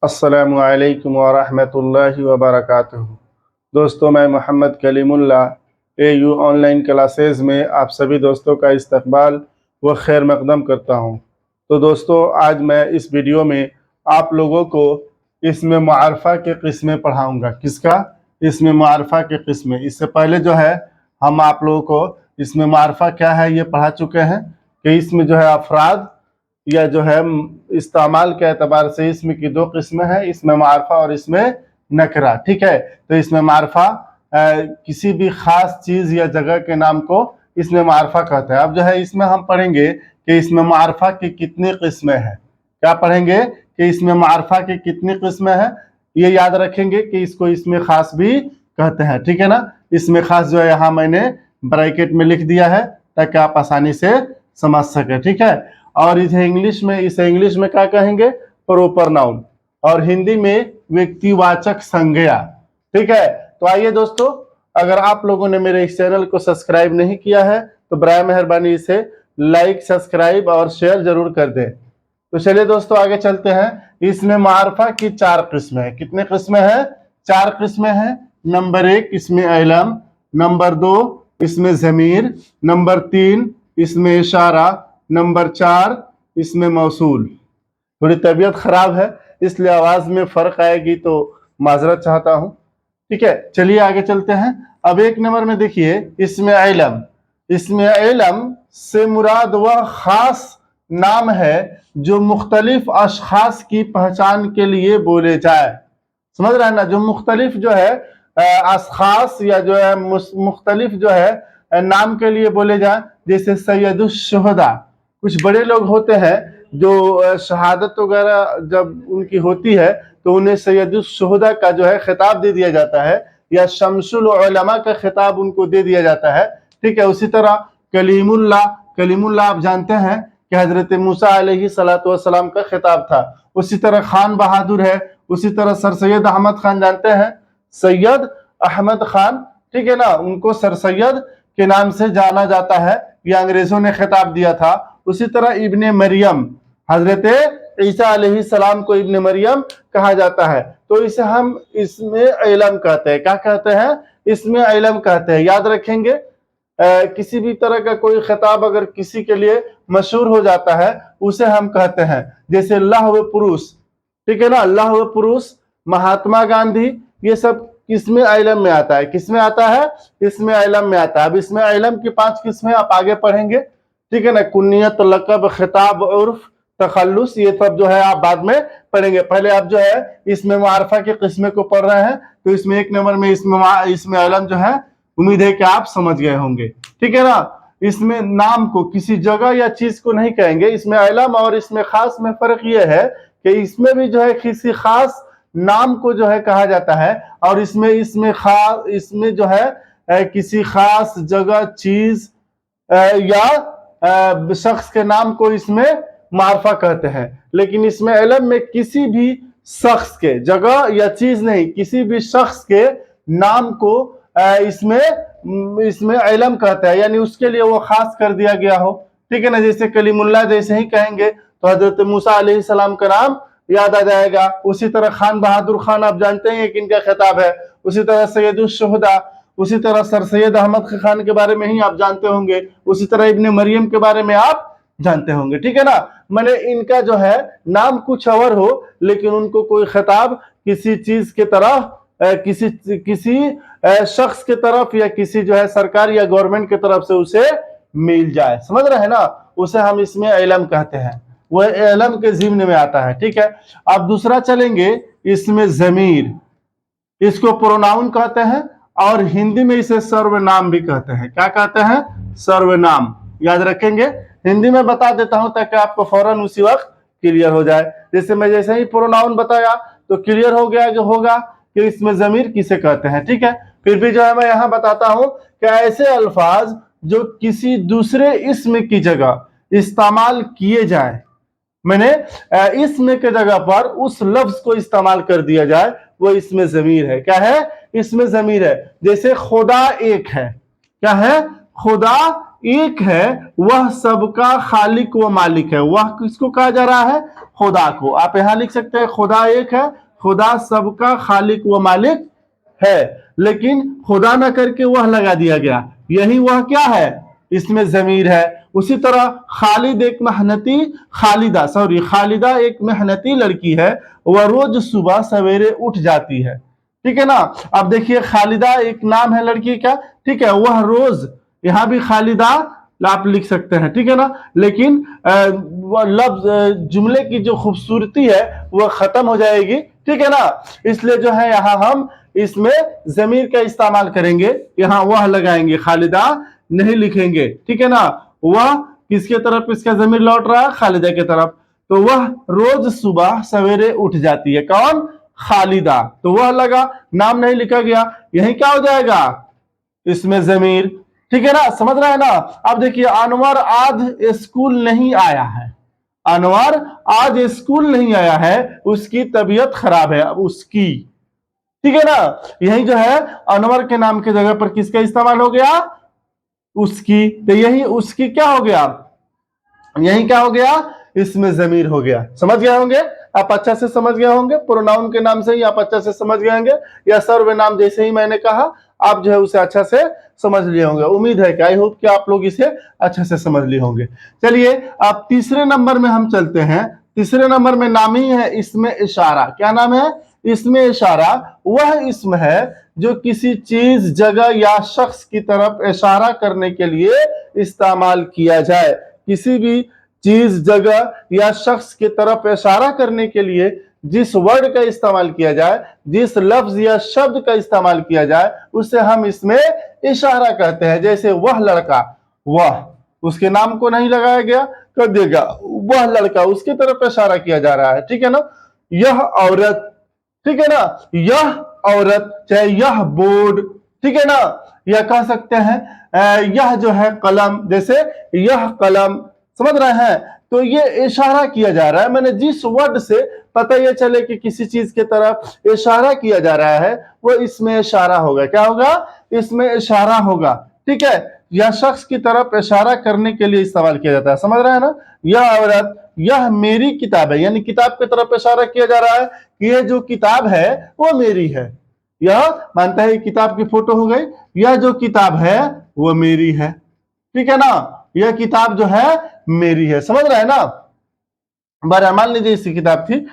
अस्सलामु अलैकुम वरहमतुल्लाहि वबरकातुहू। दोस्तों, मैं Mohammad Kalimullah AU online classes में आप सभी दोस्तों का इस्तकबाल व खैर मकदम करता हूँ। तो दोस्तों, आज मैं इस वीडियो में आप लोगों को इसमें मुआरफा के किस्में पढ़ाऊँगा। किसका? इसमें मुआरफा के किस्में। इससे पहले जो है हम आप लोगों को इसमें मुआरफा क्या है ये पढ़ा चुके हैं कि इसमें जो है अफराद या जो है इस्तेमाल के एतबार से इसमें की दो किस्में हैं, इसमें मारफा और इसमें नकरा। ठीक है, तो इसमें मारफा किसी भी खास चीज या जगह के नाम को इसमें मारफा कहते हैं। अब जो है इसमें हम पढ़ेंगे कि इसमें मारफा की कितनी किस्में हैं। क्या पढ़ेंगे कि इसमें मारफा की कितनी किस्में हैं, ये याद रखेंगे कि इसको इसमें खास भी कहते हैं। ठीक है ना, इसमें खास जो है यहाँ मैंने ब्रैकेट में लिख दिया है ताकि आप आसानी से समझ सके। ठीक है, और इसे इंग्लिश में क्या कहेंगे? प्रोपर नाउन, और हिंदी में व्यक्तिवाचक संज्ञा। ठीक है, तो आइए दोस्तों, अगर आप लोगों ने मेरे इस चैनल को सब्सक्राइब नहीं किया है तो बराए मेहरबानी इसे लाइक, सब्सक्राइब और शेयर जरूर कर दें। तो चलिए दोस्तों आगे चलते हैं। इसमें मारफा की चार किस्में हैं। कितने किस्में हैं? चार किस्में हैं। नंबर 1 इसमें इलम, नंबर 2 इसमें ज़मीर, नंबर 3 इसमें इशारा, नंबर 4 इसमें मौसूल। थोड़ी तबीयत खराब है इसलिए आवाज में फर्क आएगी तो माजरत चाहता हूं। ठीक है, चलिए आगे चलते हैं। अब 1 नंबर में देखिए इसमें इलम। इसमें इलम से मुराद वह खास नाम है जो मुख्तलिफ अशखास की पहचान के लिए बोले जाए। समझ रहे हैं ना, जो मुख्तलिफ जो है अशखास या जो है मुख्तलिफ जो है नाम के लिए बोले जाए। जैसे सैयदुश्शुहदा, कुछ बड़े लोग होते हैं जो शहादत वगैरह जब उनकी होती है तो उन्हें सैयदुश्शुहदा का जो है खिताब दे दिया जाता है, या शमसुल उलमा का खिताब उनको दे दिया जाता है। ठीक है, उसी तरह कलीमुल्लाह, कलीमुल्लाह आप जानते हैं कि हजरत मूसा अलैहिस्सलातु वस्सलाम का खिताब था। उसी तरह खान बहादुर है, उसी तरह सर सैयद अहमद खान जानते हैं, सैयद अहमद खान। ठीक है ना, उनको सर सैयद के नाम से जाना जाता है, ये अंग्रेजों ने खिताब दिया था। उसी तरह इब्ने मरियम, हजरत ईसा अलैहिस्सलाम को इब्ने मरियम कहा जाता है। तो इसे हम इसमें इलम कहते हैं। क्या कहते हैं? इसमें इलम कहते हैं। याद रखेंगे, किसी भी तरह का कोई खिताब अगर किसी के लिए मशहूर हो जाता है उसे हम कहते हैं। जैसे लौह पुरुष, ठीक है ना, लौह पुरुष, महात्मा गांधी, ये सब किसमें इलम में आता है? किसमें आता है? इसमें इलम में आता है। अब इसमें इलम की 5 किस्में आप आगे पढ़ेंगे। ठीक है ना, कुन्नियत, लक़ब, खिताब, उर्फ, तखल्लुस, ये सब जो है आप बाद में पढ़ेंगे। पहले आप जो है इसमें मारफा की किस्में को पढ़ रहे हैं तो इसमें 1 नंबर में इसमें इलम जो है, उम्मीद है कि आप समझ गए होंगे। ठीक है ना, इसमें नाम को किसी जगह या चीज को नहीं कहेंगे। इसमें इलम और इसमें खास में फर्क यह है कि इसमें भी जो है किसी खास नाम को जो है कहा जाता है, और इसमें जो है किसी खास जगह, चीज या शख्स के नाम को इसमें मारफा कहते हैं। लेकिन इसमें इलम में किसी भी शख्स के, जगह या चीज नहीं, किसी भी शख्स के नाम को इसमें इलम कहते हैं, यानी उसके लिए वो खास कर दिया गया हो। ठीक है ना, जैसे कलीमुल्लाह जैसे ही कहेंगे तो हजरत मूसा अलैहिस्सलाम का नाम याद आ जाएगा। उसी तरह खान बहादुर खान आप जानते हैं कि इनका खिताब है। उसी तरह सैयदुश्शुहदा, उसी तरह सर सैयद अहमद खान के बारे में ही आप जानते होंगे। उसी तरह इब्ने मरियम के बारे में आप जानते होंगे। ठीक है ना, मैंने इनका जो है नाम कुछ और हो लेकिन उनको कोई खिताब किसी चीज के तरफ, किसी शख्स के तरफ, या किसी जो है सरकार या गवर्नमेंट के तरफ से उसे मिल जाए। समझ रहे हैं ना, उसे हम इसमें इलम कहते हैं, वह इलम के जिम्न में आता है। ठीक है, अब दूसरा चलेंगे, इसमें जमीर, इसको प्रोनाउन कहते हैं और हिंदी में इसे सर्वनाम भी कहते हैं। क्या कहते हैं? सर्वनाम। याद रखेंगे, हिंदी में बता देता हूं ताकि आपको फौरन उसी वक्त क्लियर हो जाए। जैसे ही प्रोनाउन बताया तो क्लियर हो गया कि होगा कि इसमें जमीर किसे कहते हैं। ठीक है, फिर भी जो है मैं यहां बताता हूं कि ऐसे अल्फाज जो किसी दूसरे इस्म की जगह इस्तेमाल किए जाए, मैंने इसम के जगह पर उस लफ्ज को इस्तेमाल कर दिया जाए, वो इसमें जमीर है। क्या है? इसमें जमीर है। जैसे खुदा एक है। क्या है? खुदा एक है वह सबका खालिक व मालिक है। वह किसको कहा जा रहा है? खुदा को। आप यहां लिख सकते हैं खुदा एक है, खुदा सबका खालिक व मालिक है, लेकिन खुदा ना करके वह लगा दिया गया, यही वह क्या है? इसमें जमीर है। उसी तरह खालिद एक मेहनती, खालिदा एक मेहनती लड़की है, वह रोज सुबह सवेरे उठ जाती है। ठीक है ना। अब देखिए खालिदा एक नाम है लड़की का, ठीक है, वह रोज, यहां भी खालिदा आप लिख सकते हैं, ठीक है ना, लेकिन वह लफ्ज जुमले की जो खूबसूरती है वह खत्म हो जाएगी, ठीक है ना। इसलिए जो है यहां हम इसमें जमीर का इस्तेमाल करेंगे, यहां वह लगाएंगे, खालिदा नहीं लिखेंगे, ठीक है ना। वह किसके तरफ इसका जमीर लौट रहा है? खालिदा की तरफ। तो वह रोज सुबह सवेरे उठ जाती है, कौन? खालिदा। तो वह लगा, नाम नहीं लिखा गया, यही क्या हो जाएगा? इसमें जमीर, ठीक है ना, समझ रहे हैं ना। अब देखिए अनवर आज स्कूल नहीं आया है, अनवर आज स्कूल नहीं आया है, उसकी तबीयत खराब है। अब उसकी, ठीक है ना, यही जो है अनवर के नाम की जगह पर किसका इस्तेमाल हो गया? उसकी। तो यही उसकी क्या हो गया? यही क्या हो गया? इसमें जमीर हो गया। समझ गए होंगे आप, अच्छा से समझ गए होंगे। प्रोनाउन के नाम से ही आप अच्छा से समझ गए होंगे, या सर्वनाम जैसे ही मैंने कहा आप जो है उसे अच्छा से समझ लिए होंगे। उम्मीद है कि आई होप कि आप लोग इसे अच्छा से समझ लिए होंगे। चलिए अब तीसरे नंबर में हम चलते हैं। तीसरे नंबर में नाम ही है इसमें इशारा। क्या नाम है? इसमें इशारा वह इसम है जो किसी चीज, जगह या शख्स की तरफ इशारा करने के लिए इस्तेमाल किया जाए। किसी भी चीज, जगह या शख्स की तरफ इशारा करने के लिए जिस वर्ड का इस्तेमाल किया जाए, जिस लफ्ज या शब्द का इस्तेमाल किया जाए, उसे हम इसमें इशारा कहते हैं। जैसे वह लड़का, वह उसके नाम को नहीं लगाया गया, कर देगा वह लड़का, उसकी तरफ इशारा किया जा रहा है, ठीक है ना। यह औरत, ठीक है ना, यह औरत, चाहे यह बोर्ड, ठीक है ना, या कह सकते हैं यह जो है कलम, जैसे यह कलम, समझ रहे हैं। तो ये इशारा किया जा रहा है, मैंने जिस वर्ड से पता ये चले कि किसी चीज की तरफ इशारा किया जा रहा है वो इसमें इशारा होगा। क्या होगा? इसमें इशारा होगा, ठीक है। यह शख्स की तरफ इशारा करने के लिए इस्तेमाल किया जाता है, समझ रहे हैं ना। यह औरत, यह मेरी किताब है, यानी किताब की तरफ इशारा किया जा रहा है कि यह जो किताब है वो मेरी है। यह मानता है किताब की फोटो हो गई, यह जो किताब है वो मेरी है, ठीक है ना, यह किताब जो है मेरी है, समझ रहे हैं ना। बारह मान लीजिए इसकी किताब थी,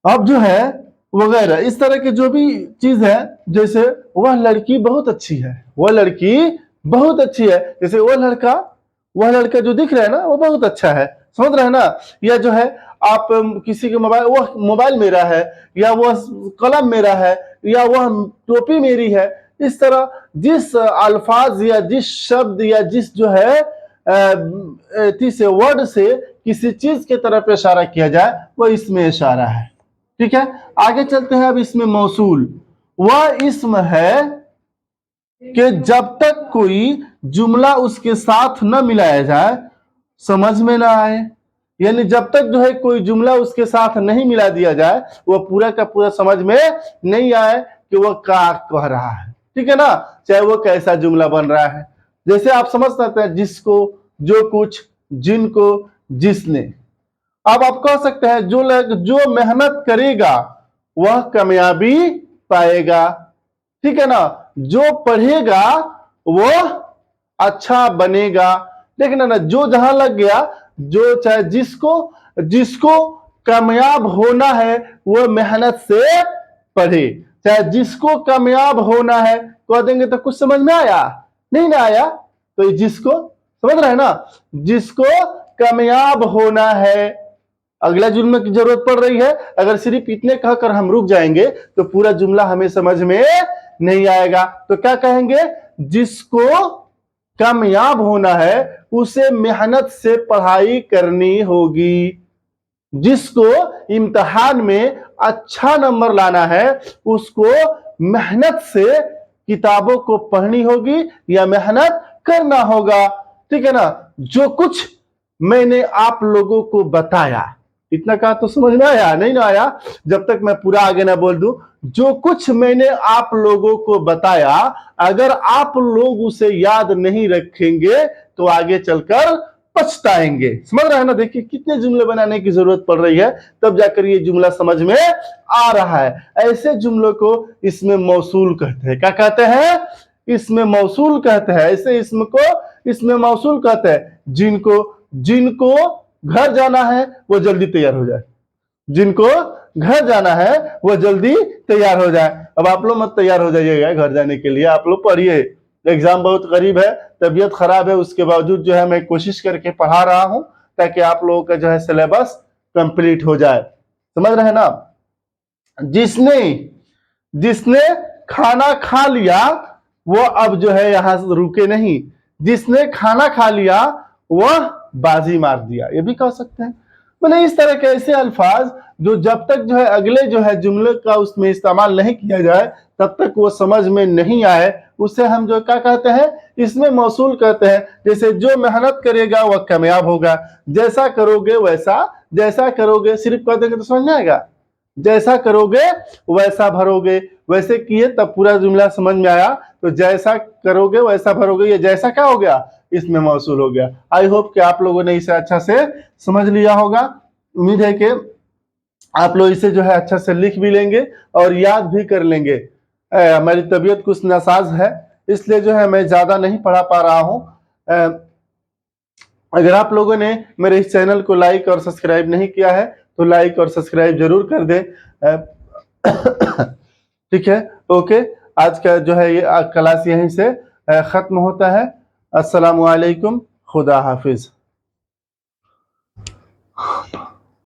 अब जो है वगैरह इस तरह की जो भी चीज है, जैसे वह लड़की बहुत अच्छी है, वह लड़की बहुत अच्छी है, जैसे वह लड़का जो दिख रहा है ना वो बहुत अच्छा है, समझ रहे हैं ना। या जो है आप किसी के मोबाइल, वह मोबाइल मेरा है, या वह कलम मेरा है, या वह टोपी मेरी है। इस तरह जिस अल्फाज या जिस शब्द या जिस जो है से वर्ड से किसी चीज की तरफ इशारा किया जाए वो इसमें इशारा है, ठीक है। आगे चलते हैं। अब इसमें मौसूल वह इसम है कि जब तक कोई जुमला उसके साथ न मिलाया जाए समझ में ना आए, यानी जब तक जो है कोई जुमला उसके साथ नहीं मिला दिया जाए वह पूरा का पूरा समझ में नहीं आए कि वह क्या कह रहा है, ठीक है ना, चाहे वो कैसा जुमला बन रहा है। जैसे आप समझ सकते हैं जिसको, जो कुछ, जिनको, जिसने। अब आप कह सकते हैं जो मेहनत करेगा वह कामयाबी पाएगा, ठीक है ना, जो पढ़ेगा वो अच्छा बनेगा, लेकिन ना जो जहां लग गया, जो चाहे जिसको कामयाब होना है वो मेहनत से पढ़े, चाहे जिसको कामयाब होना है कह देंगे तो कुछ समझ में आया नहीं ना आया। तो जिसको, समझ रहे हैं ना, जिसको कामयाब होना है, अगला जुमला की जरूरत पड़ रही है। अगर सिर्फ इतने कहकर हम रुक जाएंगे तो पूरा जुमला हमें समझ में नहीं आएगा। तो क्या कहेंगे? जिसको कामयाब होना है उसे मेहनत से पढ़ाई करनी होगी, जिसको इम्तिहान में अच्छा नंबर लाना है उसको मेहनत से किताबों को पढ़नी होगी या मेहनत करना होगा, ठीक है ना। जो कुछ मैंने आप लोगों को बताया इतना कहा तो समझ में आया? नहीं ना आया? जब तक मैं पूरा आगे ना बोल दूं, जो कुछ मैंने आप लोगों को बताया, अगर आप लोग उसे याद नहीं रखेंगे तो आगे चलकर पछताएंगे। समझ रहे हैं ना? देखिए कितने जुमले बनाने की जरूरत पड़ रही है, तब जाकर ये जुमला समझ में आ रहा है। ऐसे जुमलों को इसमें मौसूल कहते हैं। क्या कहते हैं? इसमें मौसूल कहते हैं। ऐसे इसम को इसमें मौसूल कहते हैं। जिनको जिनको घर जाना है वो जल्दी तैयार हो जाए। जिनको घर जाना है वो जल्दी तैयार हो जाए। अब आप लोग मत तैयार हो जाइएगा घर जाने के लिए, आप लोग पढ़िए। एग्जाम बहुत करीब है, तबीयत खराब है, उसके बावजूद जो है मैं कोशिश करके पढ़ा रहा हूं ताकि आप लोगों का जो है सिलेबस कंप्लीट हो जाए। समझ रहे हैं ना? जिसने जिसने खाना खा लिया वो अब जो है यहां से रुके नहीं। जिसने खाना खा लिया वह बाजी मार दिया, ये भी कह सकते हैं। मैंने इस तरह के ऐसे अल्फाज जो जब तक जो है अगले जो है जुमले का उसमें इस्तेमाल नहीं किया जाए तब तक वो समझ में नहीं आए, उसे हम जो क्या कहते हैं? इसमें मौसूल कहते हैं। जैसे जो मेहनत करेगा वह कामयाब होगा, जैसा करोगे वैसा, जैसा करोगे सिर्फ कह देंगे तो समझ में आएगा? जैसा करोगे वैसा भरोगे, वैसे किए तब पूरा जुमला समझ में आया। तो जैसा करोगे वैसा भरोगे, ये जैसा क्या हो गया? इसमें मौसूल हो गया। आई होप कि आप लोगों ने इसे अच्छा से समझ लिया होगा। उम्मीद है कि आप लोग इसे जो है अच्छा से लिख भी लेंगे और याद भी कर लेंगे। हमारी तबीयत कुछ नासाज है, इसलिए जो है मैं ज्यादा नहीं पढ़ा पा रहा हूँ। अगर आप लोगों ने मेरे इस चैनल को लाइक और सब्सक्राइब नहीं किया है तो लाइक और सब्सक्राइब जरूर कर दें। ठीक है, ओके। आज का जो है ये क्लास यहीं से खत्म होता है। अस्सलामु अलैकुम, खुदा हाफिज।